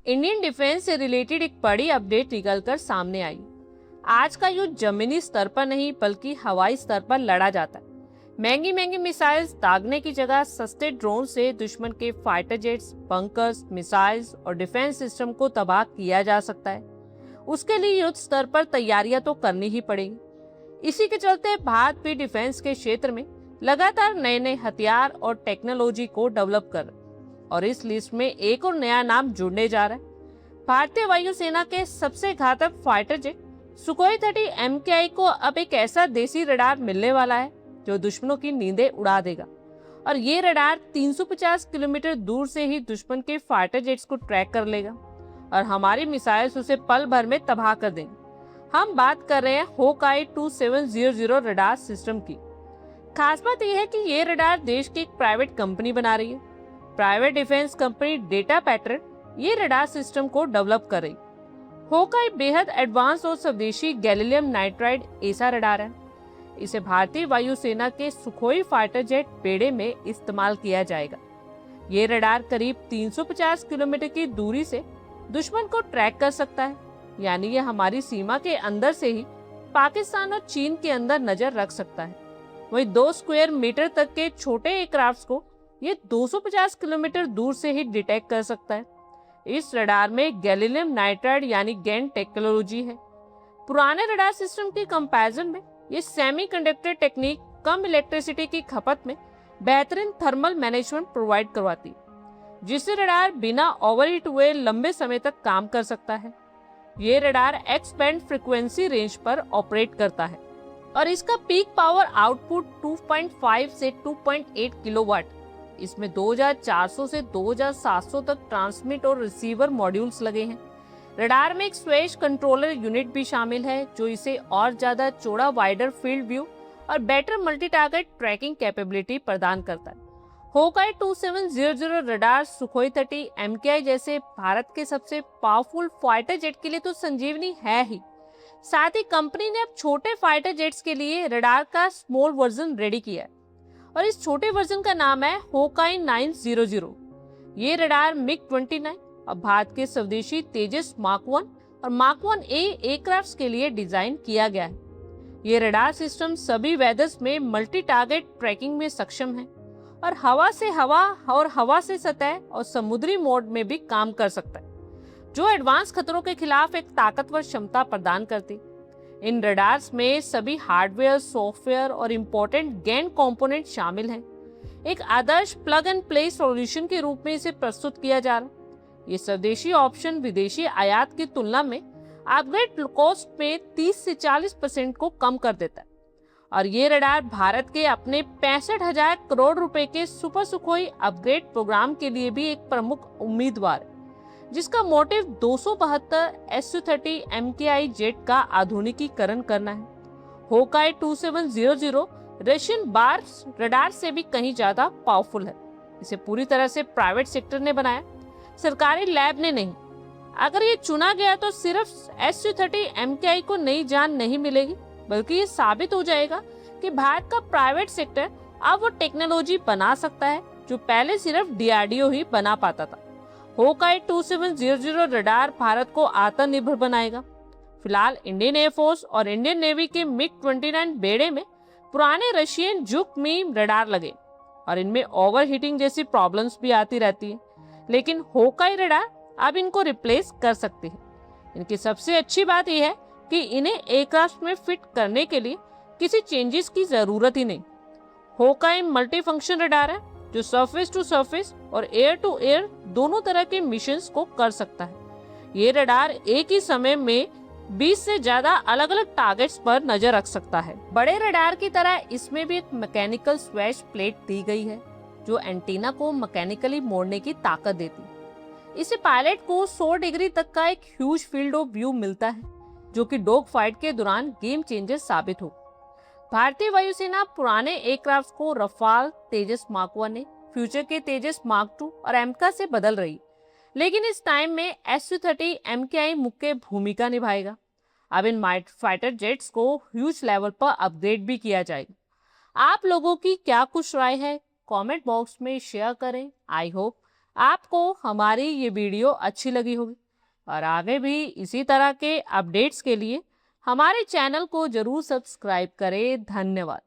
Indian defence से related एक बड़ी अपडेट निकलकर सामने आई। आज का युद्ध जमीनी स्तर पर नहीं बल्कि हवाई स्तर पर लड़ा जाता है। महंगी महंगी मिसाइल्स दागने की जगह सस्ते ड्रोन से दुश्मन के फाइटर जेट्स, बंकर्स, मिसाइल्स और डिफेंस सिस्टम को तबाह किया जा सकता है। उसके लिए युद्ध स्तर पर तैयारियां तो करनी ही पड़ेगी। इसी के चलते भारत भी डिफेंस के क्षेत्र में लगातार नए नए हथियार और टेक्नोलॉजी को डेवलप कर रहा है। और इस लिस्ट में एक और नया नाम जुड़ने जा रहा है। भारतीय वायुसेना के सबसे घातक फाइटर जेट सुखोई 30 MKI को अब एक ऐसा देसी रडार मिलने वाला है जो दुश्मनों की नींदें उड़ा देगा। और ये रडार 350 किलोमीटर दूर से ही दुश्मन के फाइटर जेट्स को ट्रैक कर लेगा और हमारी मिसाइल्स उसे पल भर में तबाह कर देंगे। हम बात कर रहे हैं होकाई 2700 रडार सिस्टम की। खास बात यह है कि ये रडार देश की एक प्राइवेट कंपनी बना रही है। Private defence company data pattern ये रडार सिस्टम को डेवलप कर रही। होकाई बेहद एडवांस और स्वदेशी गैलीलियम नाइट्राइड ऐसा रडार है। इसे भारतीय वायुसेना के सुखोई फाइटर जेट बेड़े में इस्तेमाल किया जाएगा। ये रडार करीब 350 किलोमीटर की दूरी से दुश्मन को ट्रैक कर सकता है, यानी ये हमारी सीमा के अंदर से ही पाकिस्तान और चीन के अंदर नजर रख सकता है। वहीं 2 स्क्वायर मीटर तक के छोटे एयरक्राफ्ट को ये 250 किलोमीटर दूर से ही डिटेक्ट कर सकता है। इस रडार में गैलीलियम नाइट्राइड यानी गैन टेक्नोलॉजी है। पुराने रडार सिस्टम के कंपैरिजन में ये सेमीकंडक्टर टेक्निक कम इलेक्ट्रिसिटी की खपत में बेहतरीन थर्मल मैनेजमेंट प्रोवाइड करवाती है, जिससे रडार बिना ओवरहीट हुए लंबे समय तक काम कर सकता है। ये radar x band frequency range पर ऑपरेट करता है और इसका पीक पावर आउटपुट 2.5 से 2.8 किलोवाट। इसमें 2400 से 2700 तक ट्रांसमिट और रिसीवर मॉड्यूल्स लगे हैं। रडार में एक स्वेज कंट्रोलर यूनिट भी शामिल है जो इसे और ज्यादा चौड़ा वाइडर फील्ड व्यू और better multi target tracking capability प्रदान करता है। होकाई 2700 रडार सुखोई 30 MKI जैसे भारत के सबसे पावरफुल फाइटर जेट के लिए तो संजीवनी है ही, साथ ही कंपनी ने अब छोटे फाइटर जेट्स के लिए रडार का स्मॉल वर्जन रेडी किया है और इस छोटे वर्जन का नाम है होकाई 900। ये रडार मिग 29 और भारत के स्वदेशी तेजस मार्क 1 और मार्क 1A एयरक्राफ्ट्स के लिए डिजाइन किया गया है। ये रडार सिस्टम सभी वेदर्स में मल्टी टारगेट ट्रैकिंग में सक्षम है और हवा से हवा और हवा से सतह और समुद्री मोड में भी काम कर सकता है, जो एडवांस खतरों के खिलाफ एक ताकतवर क्षमता प्रदान करती। इन रडार्स में सभी हार्डवेयर, सॉफ्टवेयर और इम्पोर्टेंट गैन कंपोनेंट शामिल हैं। एक आदर्श प्लग एंड प्ले सॉल्यूशन के रूप में इसे प्रस्तुत किया जा रहा है। ये स्वदेशी ऑप्शन विदेशी आयात की तुलना में अपग्रेड कॉस्ट में 30 से 40% को कम कर देता है। और ये रडार भारत के अपने 65,000 करोड़ रुपए के सुपर सुखोई अपग्रेड प्रोग्राम के लिए भी एक प्रमुख उम्मीदवार है, जिसका मोटिव 272 Su-30 MKI जेट का आधुनिकीकरण करना है। होकाई 2700 रशियन बार्स रडार से भी कहीं ज्यादा पावरफुल है। इसे पूरी तरह से प्राइवेट सेक्टर ने बनाया, सरकारी लैब ने नहीं। अगर ये चुना गया तो सिर्फ Su-30 MKI को नई जान नहीं मिलेगी, बल्कि ये साबित हो जाएगा कि भारत का प्राइवेट सेक्टर अब वो टेक्नोलॉजी बना सकता है जो पहले सिर्फ DRDO ही बना पाता था। होकाई 2700 रडार भारत को आत्मनिर्भर बनाएगा। फिलहाल इंडियन एयरफोर्स और इंडियन नेवी के मिग 29 बेड़े में पुराने रशियन जुक मीम रडार लगे और इनमें ओवरहीटिंग जैसी प्रॉब्लम्स भी आती रहती है, लेकिन होकाई रडार अब इनको रिप्लेस कर सकते हैं। इनकी सबसे अच्छी बात यह है कि इन्हें एयरक्राफ्ट में फिट करने के लिए किसी चेंजेस की जरूरत ही नहीं। होकाई मल्टी फंक्शन रडार है जो सरफेस टू सरफेस और एयर टू एयर दोनों तरह के मिशंस को कर सकता है। ये रडार एक ही समय में 20 से ज्यादा अलग अलग टारगेट्स पर नजर रख सकता है। बड़े रडार की तरह इसमें भी एक मैकेनिकल स्वेज प्लेट दी गई है जो एंटीना को मैकेनिकली मोड़ने की ताकत देती है। इससे पायलट को 100 डिग्री तक का एक ह्यूज फील्ड ऑफ व्यू मिलता है, जो कि डॉग फाइट के दौरान गेम चेंजर साबित हो। भारतीय वायुसेना पुराने एयरक्राफ्ट को रफाल, तेजस मार्क 1 ने फ्यूचर के तेजस मार्क 2 और एमका से बदल रही, लेकिन इस टाइम में Su-30 MKI मुख्य भूमिका निभाएगा। अब इन फाइटर जेट्स को ह्यूज लेवल पर अपग्रेड भी किया जाएगा। आप लोगों की क्या कुछ राय है, कमेंट बॉक्स में शेयर करें। आई होप आपको हमारी ये वीडियो अच्छी लगी होगी और आगे भी इसी तरह के अपडेट्स के लिए हमारे चैनल को जरूर सब्सक्राइब करें। धन्यवाद।